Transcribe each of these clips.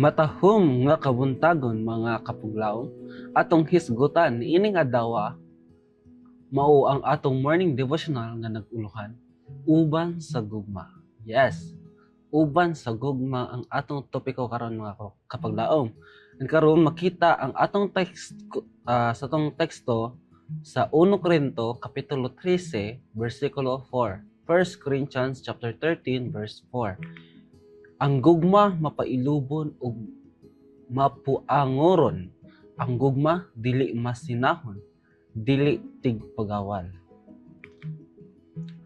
Matahom nga kabuntagon mga kapuglaw, atong hisgutan ining adlaw mao ang atong morning devotional nga nag-uluhan, uban sa gugma. Yes, uban sa gugma ang atong topiko karon mga kapaglaom. Karon makita ang atong text sa atong teksto sa 1 Corinto kapitulo 13 bersikulo 4. 1 Corinthians chapter 13 verse 4. Ang gugma mapailubon ug mapuangoron. Ang gugma dili masinahon, dili tigpagawal.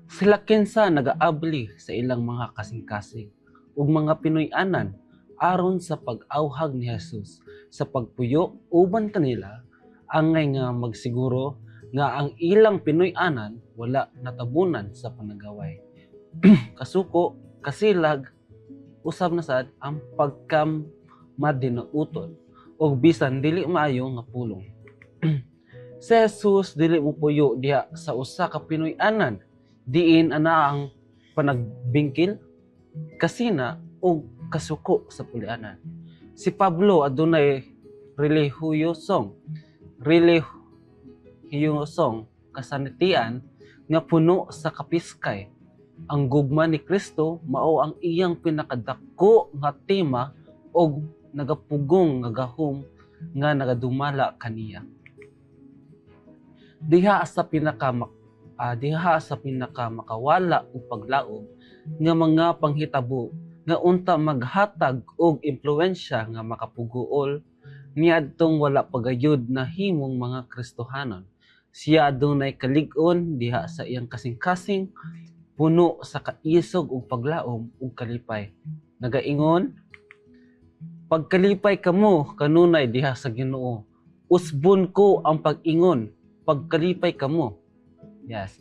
Sila kinsa nagaabli sa ilang mga kasing-kasing ug mga Pinoy-anan aron sa pag-awhag ni Jesus sa pagpuyo uban kanila angay nga magsiguro nga ang ilang Pinoy-anan wala natabunan sa panagaway. Kasuko, kasilag, usab na sad ang pagkamadinauton o bisan dili maayo nga pulong. Si Jesus dili mo puyo diha sa usa ka Pinoy-anan diin ana ang panagbingkil, kasina o kasuko sa pulianan. Si Pablo adunay relihiyosong kasanitian nga puno sa kapiskay. Ang gugma ni Kristo mao ang iyang pinakadako nga tema og nagapugong nga gahom nga nagadumala kaniya. Diha sa pinakamakawala o paglaom nga mga panghitabo nga unta maghatag og impluwensya nga makapuguol niadtong wala pagayod na himong mga Kristohanon. Siya adunay kalig-on diha sa iyang kasing-kasing, puno sa kaisog ug paglaom ug kalipay. Nagaingon, pagkalipay kamo kanunay diha sa Ginoo. Usbon ko ang pag-ingon, pagkalipay kamo. Yes.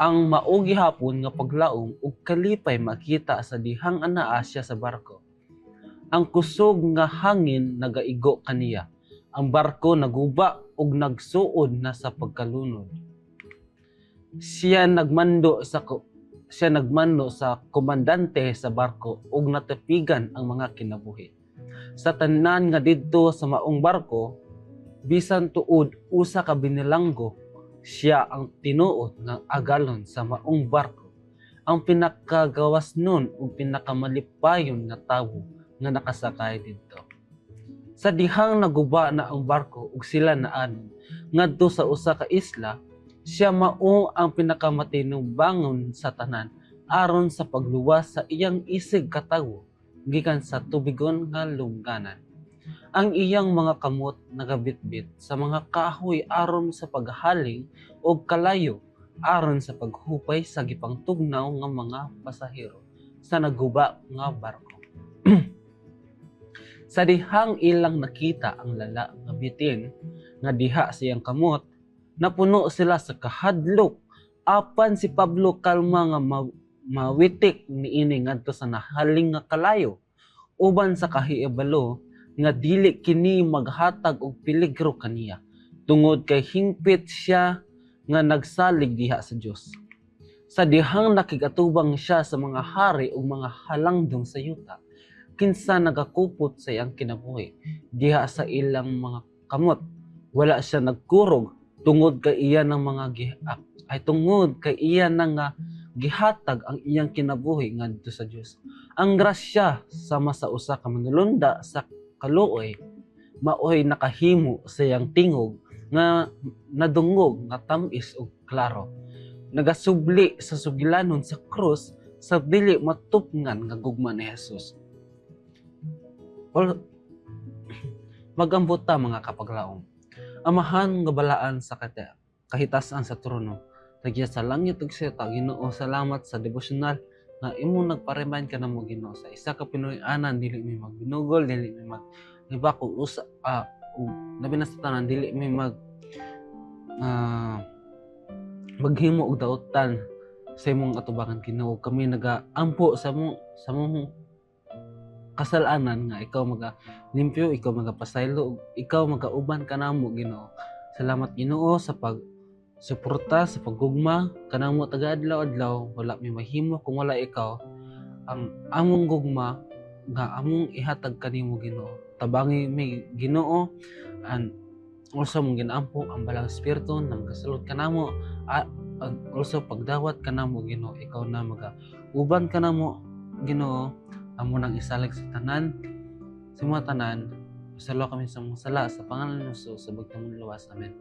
Ang mao gihapon nga paglaom ug kalipay makita sa dihang anaa siya sa barko. Ang kusog nga hangin nagaigo kaniya. Ang barko naguba ug nagsuod na sa pagkalunod. Siya nagmando sa komandante sa barko ug natapigan ang mga kinabuhi. Sa tanan nga didto sa maong barko, bisan tuod usa ka binilanggo, siya ang tinuod nga agalon sa maong barko, ang pinakagawas nun ug pinakamalipayon nga tawo nga nakasakay didto. Sa dihang naguba na ang barko ug sila naanon ngadto sa usa ka isla, siya mao ang pinakamatinubbangon sa tanan aron sa pagluwas sa iyang isig katawo gikan sa tubigon nga lungganan. Ang iyang mga kamot nagabitbit sa mga kahoy aron sa paghaling o kalayo aron sa paghupay sa gipangtugnaw nga mga pasahero sa naguba nga barko. Sa dihang ilang nakita ang lala nga bitin nga diha siyang kamot, napuno sila sa kahadlok apan si Pablo kalma nga mawitik niini ngadto sa nahaling nga kalayo uban sa kahibalo nga dili kini maghatag og peligro kaniya tungod kay hingpit siya nga nagsalig diha sa Dios. Sa dihang nakigatubang siya sa mga hari ug mga halangdong sa yuta, kinsa nagakupot sa iyang kinabuhi diha sa ilang mga kamot. Wala siya nagkurog tungod kay iya ng mga gihatag ang iyang kinabuhi ngadto sa Dios. Ang grasya sama sa usa ka manulunda sa kaluoy maoy nakahimo sa iyang tingog nga nadungog nga tamis ug klaro. Nagasubli sa sugilanon sa krus sa dili matupngan nga gugma ni Jesus. Magambot ta mga kapaglaom. Amahan nga balaan sa kahitasan sa trono. Tagya sa langit ug sa Ginoo, salamat sa devotional nga imo nagpa-remind ka namo Ginoo sa isa ka Pinoy-anan dili mi magbinugol, dili mi maglibako labi na sa tanan dili mi maghimo og daotan sa imong atubangan Ginoo. Kami nagaampo sa mong kasalanan nga ikaw limpyo, ikaw magapasaylo, ikaw magauban ka namo Ginoo. Salamat Ginoo sa suporta sa paggugma kanamo taga adlaw-adlaw. Wala mi mahimo kung wala ikaw. Ang among gugma nga among ihatag kanimo Ginoo. Tabangi mi Ginoo, and also mong ginaampo ang balang espiritu na magasulod kanamo, at also pagdawat kanamo Ginoo, ikaw na uban kanamo Ginoo, amo nang isalig sa tanan, sa mga tanan. Pasalamat kami sa mga sala sa pangalan ni Jesus sa bugtong luwas. Amen.